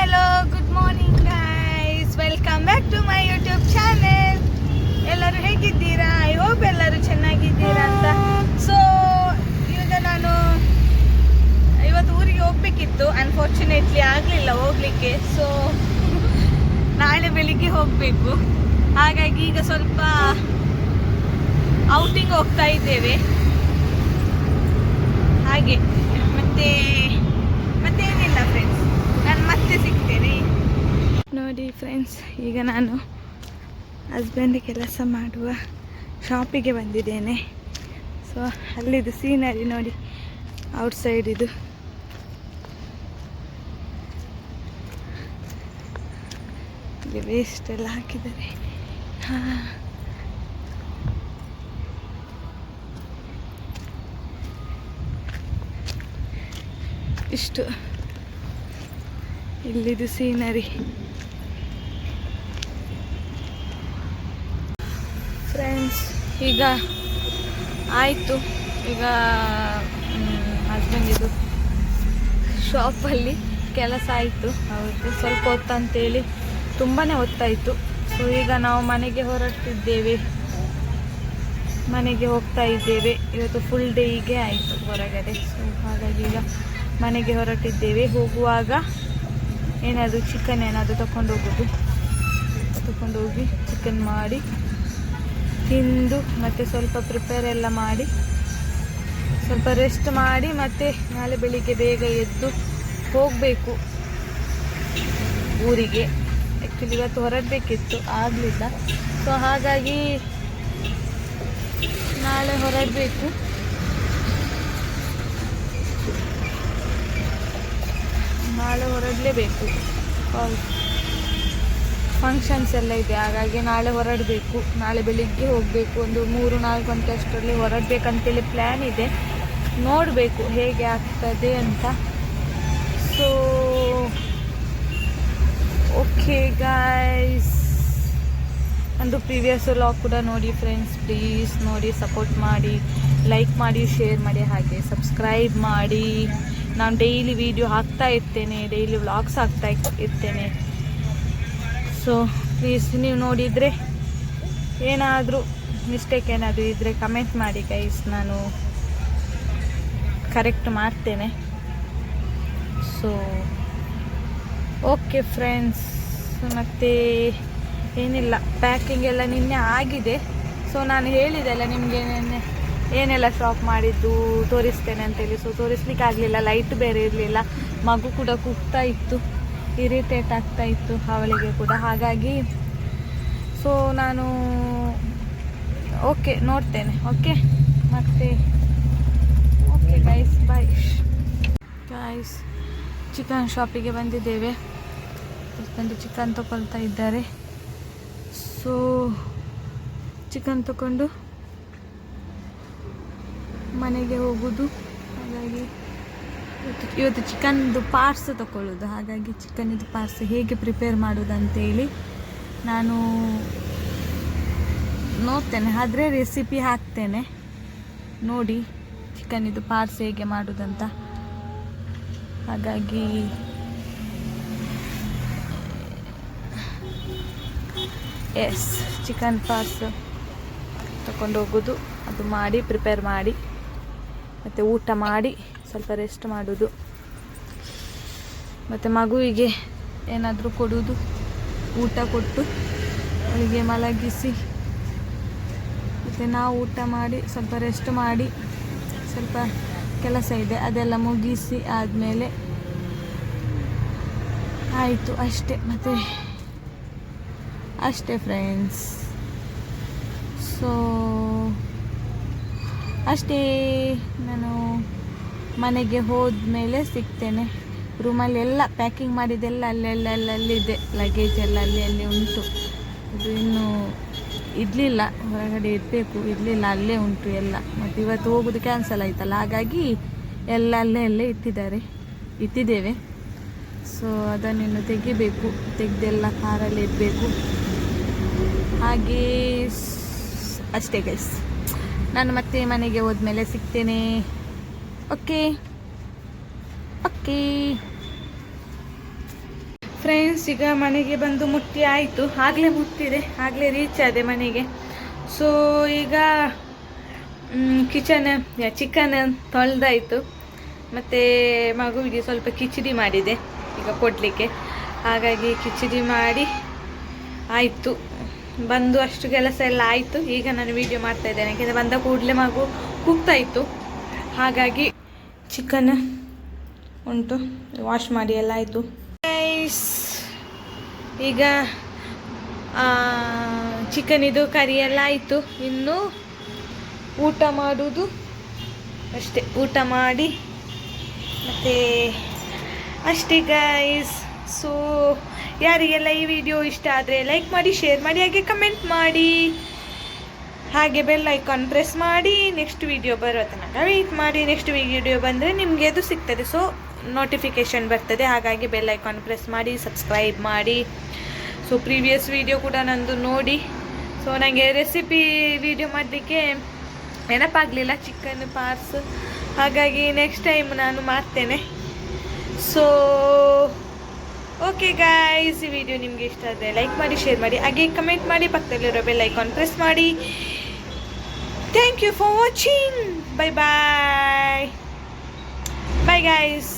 Hello, good morning guys, welcome back to my YouTube channel. ಎಲ್ಲರೂ ಹೇಗಿದ್ದೀರಾ? I hope ಎಲ್ಲರೂ ಚೆನ್ನಾಗಿದ್ದೀರಾ ಅಂತ. ಸೊ ಈಗ ನಾನು ಇವತ್ತು ಊರಿಗೆ ಹೋಗ್ಬೇಕಿತ್ತು, ಅನ್ಫಾರ್ಚುನೇಟ್ಲಿ ಆಗಲಿಲ್ಲ ಹೋಗ್ಲಿಕ್ಕೆ. ಸೊ ನಾಳೆ ಬೆಳಿಗ್ಗೆ ಹೋಗಬೇಕು. ಹಾಗಾಗಿ ಈಗ ಸ್ವಲ್ಪ ಔಟಿಂಗ್ ಹೋಗ್ತಾ ಇದ್ದೇವೆ. ಹಾಗೆ ಮತ್ತೇನಿಲ್ಲ ಫ್ರೆಂಡ್ಸ್, ನಾನು ಮತ್ತೆ ಸಿಗ್ತೇನೆ. ನೋಡಿ ಫ್ರೆಂಡ್ಸ್, ಈಗ ನಾನು ಹಸ್ಬೆಂಡ್ ಕೆಲಸ ಮಾಡುವ ಶಾಪಿಗೆ ಬಂದಿದ್ದೇನೆ. ಸೊ ಅಲ್ಲಿದು ಸೀನರಿ ನೋಡಿ, ಔಟ್ಸೈಡ್ ಇದು. ಇಲ್ಲಿ ವೇಸ್ಟ್ ಎಲ್ಲ ಹಾಕಿದ್ದಾರೆ. ಇಷ್ಟು ಇಲ್ಲಿದು ಸೀನರಿ. ಫ್ರೆಂಡ್ಸ್, ಈಗ ಆಯಿತು. ಈಗ ಹಸ್ಬೆಂಡ್ ಇದು ಶಾಪಲ್ಲಿ ಕೆಲಸ ಆಯಿತು ಅವ್ರದ್ದು. ಸ್ವಲ್ಪ ಹೊತ್ತಂತೇಳಿ ತುಂಬಾ ಹೊತ್ತಾಯಿತು. ಸೊ ಈಗ ನಾವು ಮನೆಗೆ ಹೊರಟಿದ್ದೇವೆ, ಮನೆಗೆ ಹೋಗ್ತಾ ಇದ್ದೇವೆ. ಇವತ್ತು ಫುಲ್ ಡೇ ಹೀಗೆ ಆಯಿತು ಹೊರಗಡೆ. ಸೊ ಹಾಗಾಗಿ ಈಗ ಮನೆಗೆ ಹೊರಟಿದ್ದೇವೆ. ಹೋಗುವಾಗ ಏನಾದರೂ ಚಿಕನ್ ಏನಾದರೂ ತಗೊಂಡೋಗಿ ಚಿಕನ್ ಮಾಡಿ ತಿಂದು ಮತ್ತೆ ಸ್ವಲ್ಪ ಪ್ರಿಪೇರ್ ಎಲ್ಲ ಮಾಡಿ ಸ್ವಲ್ಪ ರೆಸ್ಟ್ ಮಾಡಿ ಮತ್ತೆ ನಾಳೆ ಬೆಳಿಗ್ಗೆ ಬೇಗ ಎದ್ದು ಹೋಗಬೇಕು ಊರಿಗೆ. ಆ್ಯಕ್ಚುಲಿ ಇವತ್ತು ಹೊರಡಬೇಕಿತ್ತು, ಆಗಲಿಲ್ಲ. ಸೊ ಹಾಗಾಗಿ ನಾಳೆ ಹೊರಡಬೇಕು. ನಾಳೆ ಹೊರಡಲೇಬೇಕು, ಫಂಕ್ಷನ್ಸ್ ಎಲ್ಲ ಇದೆ. ಹಾಗಾಗಿ ನಾಳೆ ಹೊರಡಬೇಕು. ನಾಳೆ ಬೆಳಿಗ್ಗೆ ಹೋಗಬೇಕು. ಒಂದು 3-4 ಗಂಟೆ ಅಷ್ಟರಲ್ಲಿ ಹೊರಡಬೇಕಂತೇಳಿ ಪ್ಲ್ಯಾನ್ ಇದೆ. ನೋಡಬೇಕು ಹೇಗೆ ಆಗ್ತದೆ ಅಂತ. ಸೊ ಓಕೆ ಗಾಯ್ಸ್, ಒಂದು ಪ್ರೀವಿಯಸ್ ವ್ಲಾಗ್ ಕೂಡ ನೋಡಿ ಫ್ರೆಂಡ್ಸ್. ಪ್ಲೀಸ್ ನೋಡಿ, ಸಪೋರ್ಟ್ ಮಾಡಿ, ಲೈಕ್ ಮಾಡಿ, ಶೇರ್ ಮಾಡಿ, ಹಾಗೆ ಸಬ್ಸ್ಕ್ರೈಬ್ ಮಾಡಿ. ನಾನು ಡೈಲಿ ವಿಡಿಯೋ ಹಾಕ್ತಾ ಇರ್ತೇನೆ, ಡೈಲಿ ವ್ಲಾಗ್ಸ್ ಹಾಕ್ತಾ ಇರ್ತೇನೆ. ಸೊ ಪ್ಲೀಸ್ ನೀವು ನೋಡಿದರೆ ಏನಾದರೂ ಮಿಸ್ಟೇಕ್ ಏನಾದರೂ ಇದ್ದರೆ ಕಮೆಂಟ್ ಮಾಡಿ ಗೈಸ್, ನಾನು ಕರೆಕ್ಟ್ ಮಾಡ್ತೇನೆ. ಸೊ ಓಕೆ ಫ್ರೆಂಡ್ಸ್, ಮತ್ತು ಏನಿಲ್ಲ, ಪ್ಯಾಕಿಂಗ್ ಎಲ್ಲ ನಿನ್ನೆ ಆಗಿದೆ. ಸೊ ನಾನು ಹೇಳಿದೆ ಅಲ್ಲ ನಿಮಗೆ ನಿನ್ನೆ ಏನೆಲ್ಲ ಶಾಪ್ ಮಾಡಿದ್ದು ತೋರಿಸ್ತೇನೆ ಅಂತೇಳಿ. ಸೊ ತೋರಿಸ್ಲಿಕ್ಕೆ ಆಗಲಿಲ್ಲ, ಲೈಟ್ ಬೇರೆ ಇರಲಿಲ್ಲ, ಮಗು ಕೂಡ ಕೂಗ್ತಾ ಇತ್ತು, ಇರಿಟೇಟ್ ಆಗ್ತಾ ಇತ್ತು ಅವಳಿಗೆ ಕೂಡ. ಹಾಗಾಗಿ ಸೊ ನಾನು ಓಕೆ ನೋಡ್ತೇನೆ. ಓಕೆ, ಮತ್ತೆ okay guys, bye guys. Chicken ಶಾಪಿಗೆ ಬಂದಿದ್ದೇವೆ. ಹಸ್ಬೆಂಡ್ ಚಿಕನ್ ತಗೊಳ್ತಾ ಇದ್ದಾರೆ. ಸೊ ಚಿಕನ್ ತಗೊಂಡು ಮನೆಗೆ ಹೋಗೋದು. ಹಾಗಾಗಿ ಇವತ್ತು ಚಿಕನ್ದು ಪಾರ್ಟ್ಸ್ ತಗೊಳ್ಳೋದು. ಹಾಗಾಗಿ ಚಿಕನಿದು ಪಾರ್ಟ್ಸ್ ಹೇಗೆ ಪ್ರಿಪೇರ್ ಮಾಡೋದಂತೇಳಿ ನಾನು ನೋಡ್ತೇನೆ, ಆದರೆ ರೆಸಿಪಿ ಹಾಕ್ತೇನೆ ನೋಡಿ ಚಿಕನಿದು ಪಾರ್ಟ್ಸ್ ಹೇಗೆ ಮಾಡೋದಂತ. ಹಾಗಾಗಿ ಎಸ್, ಚಿಕನ್ ಪಾರ್ಟ್ಸ್ ತಗೊಂಡು ಹೋಗೋದು, ಅದು ಮಾಡಿ ಪ್ರಿಪೇರ್ ಮಾಡಿ ಮತ್ತು ಊಟ ಮಾಡಿ ಸ್ವಲ್ಪ ರೆಸ್ಟ್ ಮಾಡೋದು. ಮತ್ತು ಮಗುವಿಗೆ ಏನಾದರೂ ಕೊಡೋದು, ಊಟ ಕೊಟ್ಟು ಅವಳಿಗೆ ಮಲಗಿಸಿ ಮತ್ತು ನಾವು ಊಟ ಮಾಡಿ ಸ್ವಲ್ಪ ರೆಸ್ಟ್ ಮಾಡಿ, ಸ್ವಲ್ಪ ಕೆಲಸ ಇದೆ ಅದೆಲ್ಲ ಮುಗಿಸಿ ಆದಮೇಲೆ ಆಯಿತು ಅಷ್ಟೇ. ಮತ್ತು ಅಷ್ಟೇ ಫ್ರೆಂಡ್ಸ್. ಸೊ ಅಷ್ಟೇ, ನಾನು ಮನೆಗೆ ಹೋದ್ಮೇಲೆ ಸಿಗ್ತೇನೆ. ರೂಮಲ್ಲಿ ಎಲ್ಲ ಪ್ಯಾಕಿಂಗ್ ಮಾಡಿದ್ದೆಲ್ಲ ಅಲ್ಲಿದೆ, ಲಗೇಜ್ ಎಲ್ಲ ಅಲ್ಲಿ ಉಂಟು. ಅದು ಇನ್ನೂ ಇರಲಿಲ್ಲ, ಹೊರಗಡೆ ಇರಬೇಕು, ಇರಲಿಲ್ಲ, ಅಲ್ಲೇ ಉಂಟು ಎಲ್ಲ. ಮತ್ತು ಇವತ್ತು ಹೋಗೋದು ಕ್ಯಾನ್ಸಲ್ ಆಯ್ತಲ್ಲ, ಹಾಗಾಗಿ ಎಲ್ಲ ಅಲ್ಲೇ ಇಟ್ಟಿದ್ದೇವೆ. ಸೊ ಅದನ್ನಿನ್ನು ತೆಗಿಬೇಕು, ತೆಗೆದೆಲ್ಲ ಕಾರಲ್ಲಿ ಇಡಬೇಕು. ಹಾಗೇ ಅಷ್ಟೇ ಗೈಸ್, ನಾನು ಮತ್ತೆ ಮನೆಗೆ ಹೋದ್ಮೇಲೆ ಸಿಗ್ತೇನೆ. ಓಕೆ. ಫ್ರೆಂಡ್ಸ್, ಈಗ ಮನೆಗೆ ಬಂದು ಮುಟ್ಟಿ ಆಯಿತು. ಆಗಲೇ ಮುಟ್ಟಿದೆ, ಆಗಲೇ ರೀಚ್ ಆದೆ ಮನೆಗೆ. ಸೊ ಈಗ ಚಿಕನ್ ತೊಳೆದಾಯಿತು. ಮತ್ತು ಮಗುವಿಗೆ ಸ್ವಲ್ಪ ಕಿಚಡಿ ಮಾಡಿದೆ ಈಗ ಕೊಡಲಿಕ್ಕೆ. ಹಾಗಾಗಿ ಕಿಚಡಿ ಮಾಡಿ ಆಯಿತು. ಬಂದು ಅಷ್ಟು ಕೆಲಸ ಎಲ್ಲ ಆಯಿತು. ಈಗ ನಾನು ವಿಡಿಯೋ ಮಾಡ್ತಾ ಇದ್ದೇನೆ, ಯಾಕೆಂದರೆ ಬಂದ ಕೂಡಲೇ ಮಗು ಕೂಗ್ತಾಯಿತ್ತು. ಹಾಗಾಗಿ ಚಿಕನ್ ಉಂಟು, ವಾಶ್ ಮಾಡಿ ಎಲ್ಲ ಆಯಿತು. ಈಗ ಚಿಕನಿದು ಕರಿ ಎಲ್ಲ ಆಯಿತು. ಇನ್ನು ಊಟ ಮಾಡೋದು ಅಷ್ಟೇ. ಊಟ ಮಾಡಿ ಮತ್ತು ಅಷ್ಟೇ ಗೈಸ್. ಸೊ ಯಾರಿಗೆಲ್ಲ ಈ ವಿಡಿಯೋ ಇಷ್ಟ ಆದರೆ ಲೈಕ್ ಮಾಡಿ, ಶೇರ್ ಮಾಡಿ, ಹಾಗೆ ಕಮೆಂಟ್ ಮಾಡಿ, ಹಾಗೆ ಬೆಲ್ ಐಕಾನ್ ಪ್ರೆಸ್ ಮಾಡಿ. ನೆಕ್ಸ್ಟ್ ವಿಡಿಯೋ ಬರೋ ತನಕ ವೆಯ್ಟ್ ಮಾಡಿ. ನೆಕ್ಸ್ಟ್ ವಿಡಿಯೋ ಬಂದರೆ ನಿಮಗೆ ಅದು ಸಿಗ್ತದೆ, ಸೊ ನೋಟಿಫಿಕೇಷನ್ ಬರ್ತದೆ. ಹಾಗಾಗಿ ಬೆಲ್ ಐಕಾನ್ ಪ್ರೆಸ್ ಮಾಡಿ, ಸಬ್ಸ್ಕ್ರೈಬ್ ಮಾಡಿ. ಸೊ ಪ್ರೀವಿಯಸ್ ವಿಡಿಯೋ ಕೂಡ ನಂದು ನೋಡಿ. ಸೊ ನನಗೆ ರೆಸಿಪಿ ವಿಡಿಯೋ ಮಾಡಲಿಕ್ಕೆ ನೆನಪಾಗಲಿಲ್ಲ, ಚಿಕನ್ ಪಾರ್ಸ್. ಹಾಗಾಗಿ ನೆಕ್ಸ್ಟ್ ಟೈಮ್ ನಾನು ಮಾಡ್ತೇನೆ. ಸೊ ಓಕೆ ಗಾಯ್ಸ್, ಈ ವಿಡಿಯೋ ನಿಮಗೆ ಇಷ್ಟ ಆದರೆ ಲೈಕ್ ಮಾಡಿ, ಶೇರ್ ಮಾಡಿ, ಹಾಗೆ ಕಮೆಂಟ್ ಮಾಡಿ, ಪಕ್ಕದಲ್ಲಿರೋ ಬೆಲ್ ಐಕಾನ್ ಪ್ರೆಸ್ ಮಾಡಿ. Thank you for watching. Bye bye. Bye guys.